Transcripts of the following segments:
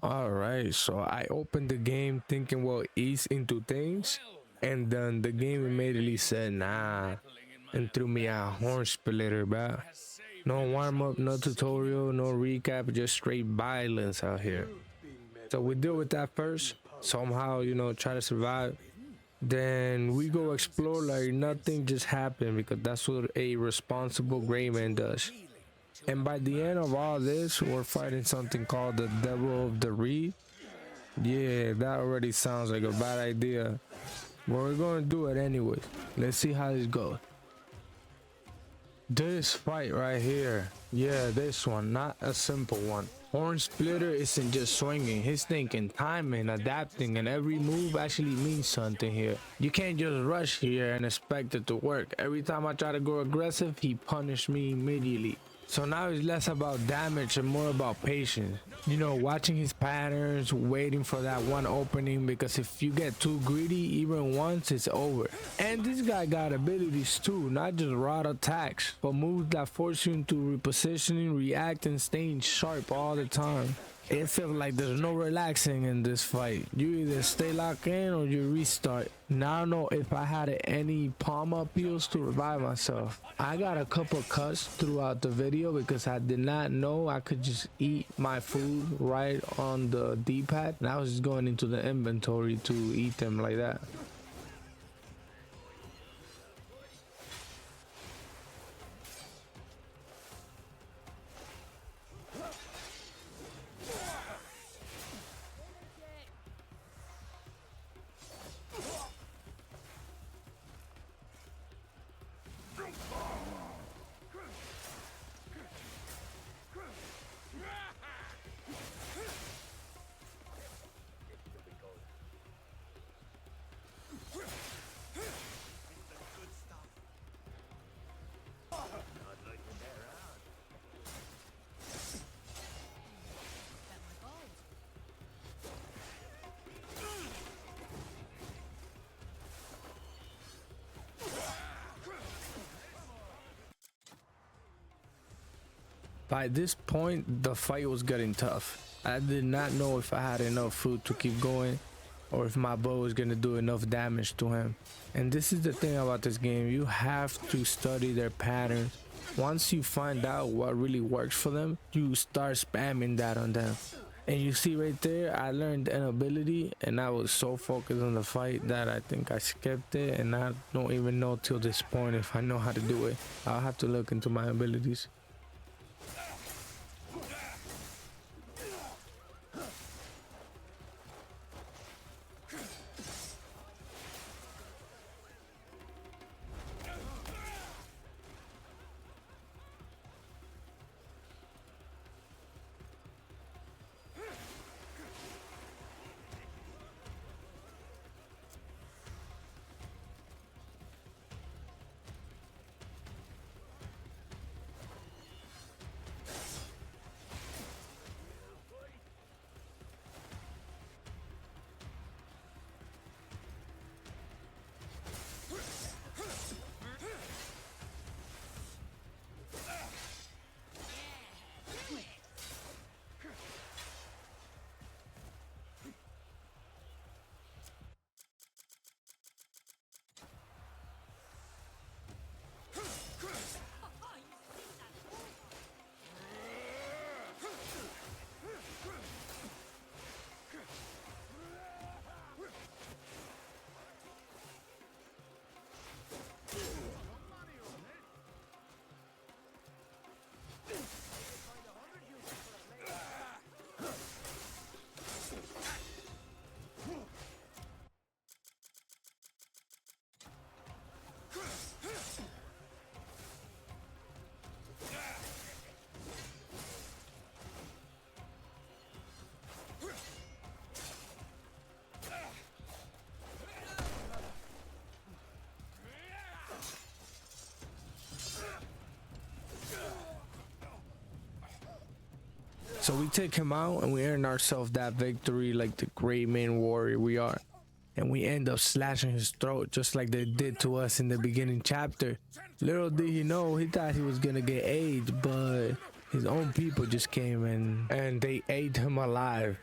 All right, so I opened the game thinking we'll ease into things, and then the game immediately said nah and threw me a Hornsplitter, bro. No warm up, no tutorial, no recap, just straight violence out here. So we deal with that first, somehow, try to survive. Then we go explore like nothing just happened because that's what a responsible gray man does. And by the end of all this, we're fighting something called the Devil of the Reed. Yeah, that already sounds like a bad idea. But we're gonna do it anyway. Let's see how this goes. This fight right here. Yeah, this one, not a simple one. Hornsplitter isn't just swinging, he's thinking, timing, adapting, and every move actually means something here. You can't just rush here and expect it to work. Every time I try to go aggressive, he punished me immediately. So now it's less about damage and more about patience. Watching his patterns, waiting for that one opening, because if you get too greedy even once, it's over. And this guy got abilities too, not just raw attacks, but moves that force you into repositioning, react, and staying sharp all the time. It feels like there's no relaxing in this fight. You either stay locked in or you restart. Now I don't know if I had any palm up heals to revive myself. I got a couple cuts throughout the video because I did not know I could just eat my food right on the D-pad. And I was just going into the inventory to eat them like that. By this point, the fight was getting tough. I did not know if I had enough food to keep going or if my bow was gonna do enough damage to him. And this is the thing about this game, you have to study their patterns. Once you find out what really works for them, you start spamming that on them. And you see right there, I learned an ability and I was so focused on the fight that I think I skipped it, and I don't even know till this point if I know how to do it. I'll have to look into my abilities. So we take him out and we earn ourselves that victory like the great main warrior we are. And we end up slashing his throat just like they did to us in the beginning chapter. Little did he know, he thought he was gonna get aged, but his own people just came and they ate him alive.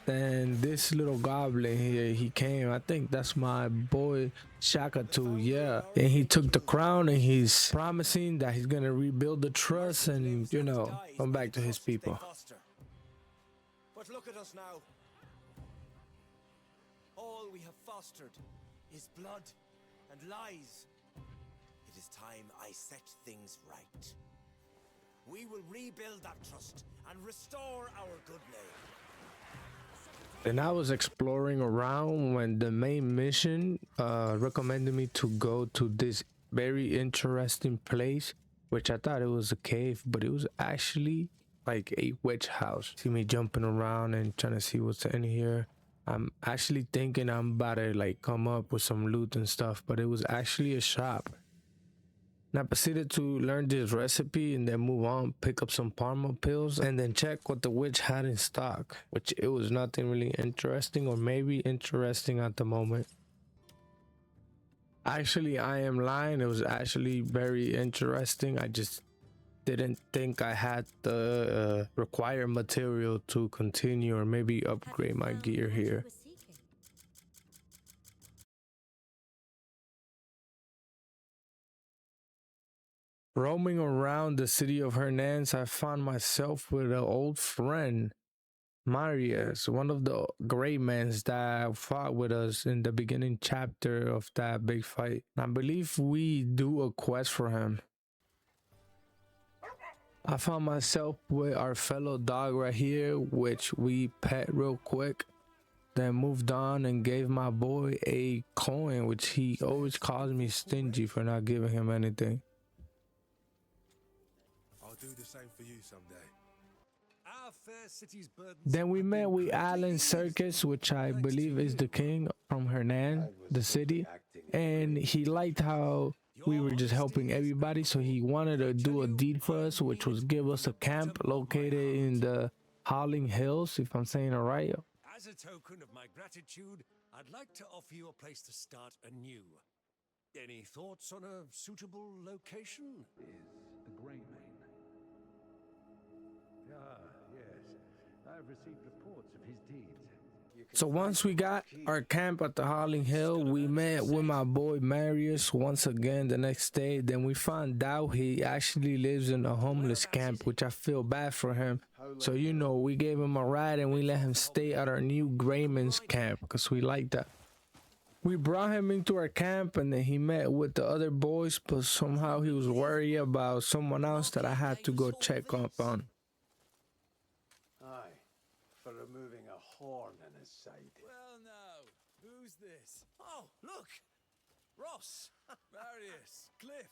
Then this little goblin here, he came. I think that's my boy Shakatu, yeah. And he took the crown and he's promising that he's gonna rebuild the trust and, you know, come back to his people. But look at us now. All we have fostered is blood and lies. It is time I set things right. We will rebuild that trust and restore our good name. And I was exploring around when the main mission recommended me to go to this very interesting place, which I thought it was a cave, but it was actually like a witch house. See me jumping around and trying to see what's in here. I'm actually thinking I'm about to like come up with some loot and stuff, but it was actually a shop. And I proceeded to learn this recipe and then move on, pick up some Parma pills, and then check what the witch had in stock, which it was nothing really interesting, or maybe interesting at the moment. Actually, I am lying. It was actually very interesting. I just didn't think I had the required material to continue or maybe upgrade my gear here. Roaming around the city of Hernans, I found myself with an old friend, Marius, one of the gray men that fought with us in the beginning chapter of that big fight. I believe we do a quest for him. I found myself with our fellow dog right here, which we pet real quick. Then moved on and gave my boy a coin, which he always calls me stingy for not giving him anything. Do the same for you someday. Our fair city's burdens. Then we met with Alan Circus, which I believe is the king from Hernan, the city, and he liked how we were just helping everybody, so he wanted to do a deed for us, which was give us a camp located in the Howling Hills, if I'm saying it right. As a token of my gratitude, I'd like to offer you a place to start anew. Any thoughts on a suitable location? Is a grey man. Ah, yes. I've received reports of his deeds. So once we got our camp at the Howling Hill, we met with my boy Marius once again the next day. Then we found out he actually lives in a homeless camp, which I feel bad for him. So, you know, we gave him a ride and we let him stay at our new Grayman's camp because we like that. We brought him into our camp and then he met with the other boys, but somehow he was worried about someone else that I had to go check up on. Aye, for removing a horn in his side. Well, now, who's this? Oh, look! Ross, Marius, Cliff.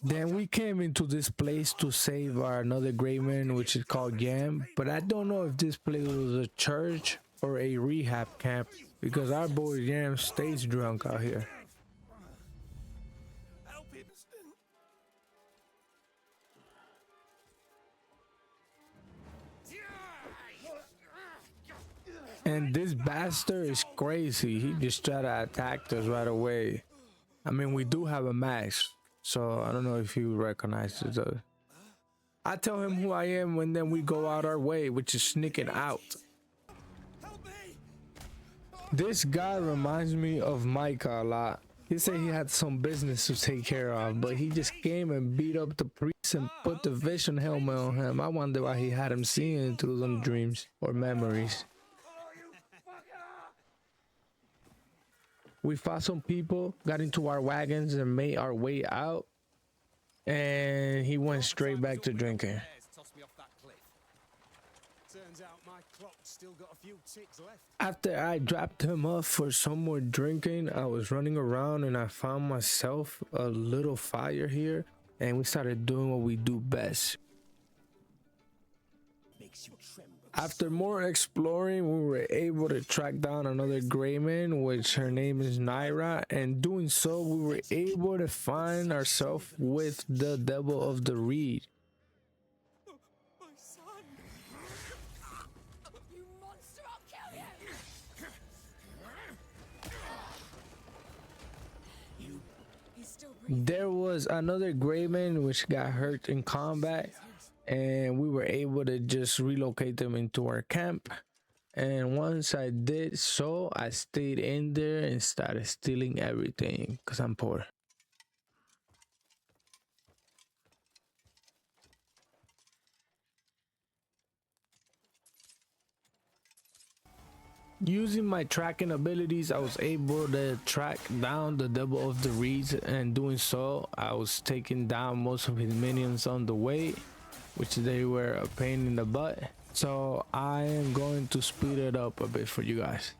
Then we came into this place to save our another Grayman, which is called Yam, but I don't know if this place was a church or a rehab camp because our boy Yam stays drunk out here. Help him. And this bastard is crazy. He just tried to attack us right away. I mean, we do have a mask, so I don't know if he recognizes us. I tell him who I am and then we go out our way, which is sneaking out. This guy reminds me of Micah a lot. He said he had some business to take care of, but he just came and beat up the priest and put the vision helmet on him. I wonder why he had him seeing through them dreams or memories. We fought some people, got into our wagons and made our way out, and he went straight back to drinking. Turns out my clock's still got a few ticks left. After I dropped him off for some more drinking, I was running around and I found myself a little fire here, and we started doing what we do best. Makes you tremble. After more exploring, we were able to track down another Grayman, which her name is Naira, and doing so, we were able to find ourselves with the Devil of the Reed. My son! You monster, I'll kill you! He's still breathing. There was another Grayman which got hurt in combat, and we were able to just relocate them into our camp. And once I did so, I stayed in there and started stealing everything because I'm poor. Using my tracking abilities, I was able to track down the double of the reeds, and doing so, I was taking down most of his minions on the way, which they were a pain in the butt. So I am going to speed it up a bit for you guys.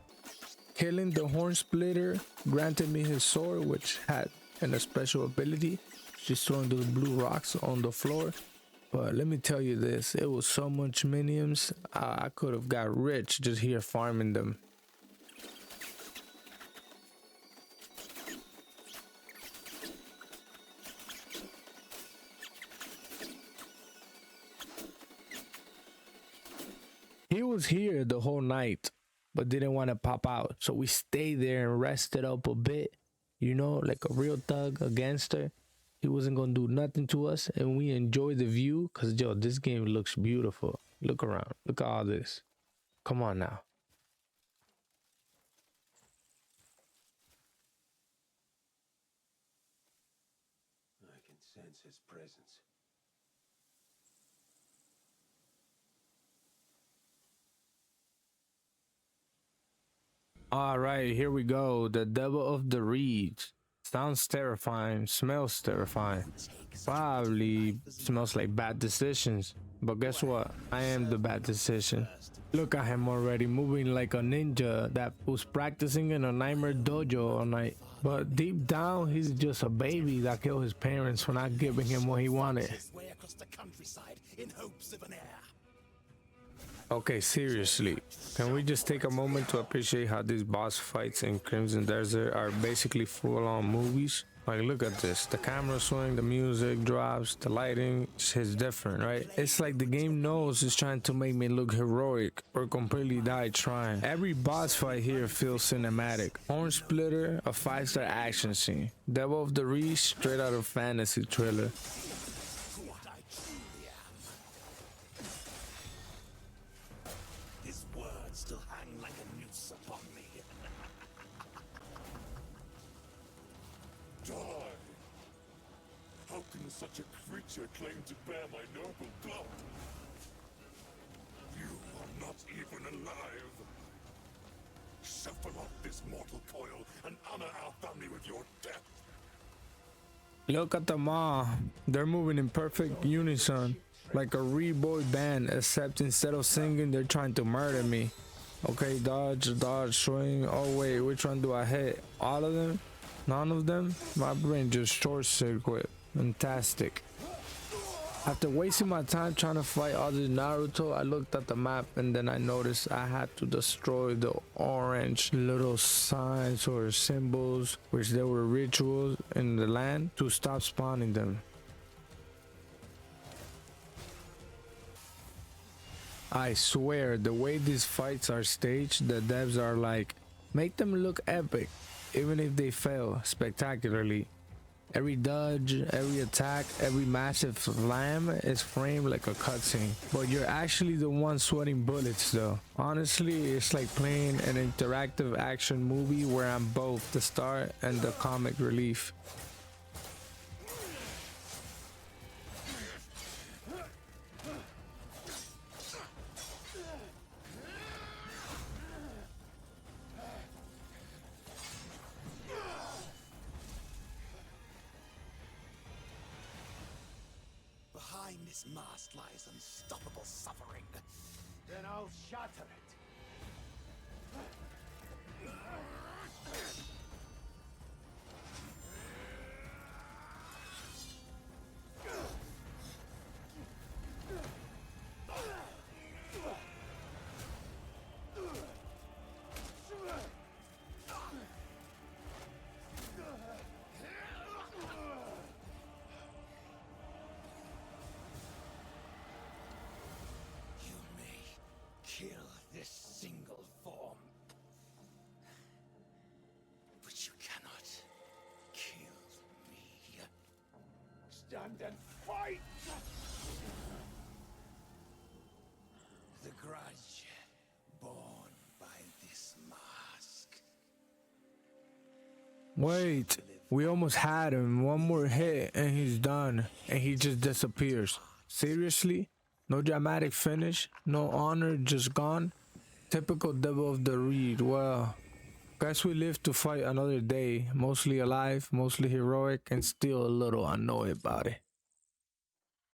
Killing the Hornsplitter granted me his sword, which had a special ability, just throwing those blue rocks on the floor. But let me tell you this, it was so much minions, I could have got rich just here farming them. He was here the whole night, but didn't want to pop out. So we stayed there and rested up a bit, you know, like a real thug, a gangster. He wasn't gonna do nothing to us, and we enjoy the view because yo, this game looks beautiful. Look around, look at all this. Come on now. I can sense his presence. All right, here we go. The Devil of the Reeds. Sounds terrifying, smells terrifying. Probably smells like bad decisions. But guess what? I am the bad decision. Look at him already moving like a ninja that was practicing in a nightmare dojo all night. But deep down, he's just a baby that killed his parents for not giving him what he wanted. Way across the countryside in hopes of an heir. Okay, seriously, can we just take a moment to appreciate how these boss fights in Crimson Desert are basically full-on movies? Like, look at this. The camera swing, the music drops, the lighting is different, right? It's like the game knows it's trying to make me look heroic or completely die trying. Every boss fight here feels cinematic. Hornsplitter, a 5-star action scene. Devil of the Reeds, straight out of fantasy thriller. What I truly am. His words still hang like a noose upon me. Die! How can such a creature claim to bear my noble blood? You are not even alive. Shuffle off this mortal coil and honor our family with your death. Look at them all. They're moving in perfect unison, like a reboy band, except instead of singing, they're trying to murder me. Okay, dodge, dodge, swing. Oh wait, which one do I hit? All of them? None of them? My brain just short circuit. Fantastic. After wasting my time trying to fight all this Naruto, I looked at the map and then I noticed I had to destroy the orange little signs or symbols, which there were rituals in the land, to stop spawning them. I swear, the way these fights are staged, the devs are like, make them look epic, even if they fail spectacularly. Every dodge, every attack, every massive slam is framed like a cutscene. But you're actually the one sweating bullets though. Honestly, it's like playing an interactive action movie where I'm both the star and the comic relief. Behind this mask lies unstoppable suffering. Then I'll shatter it. You may kill this single form, but you cannot kill me. Stand and fight! The grudge born Wait, we almost had him. One more hit and he's done. And he just disappears. Seriously? No dramatic finish? No honor, just gone? Typical devil of the reed. Well, guess we live to fight another day. Mostly alive, mostly heroic, and still a little annoyed about it.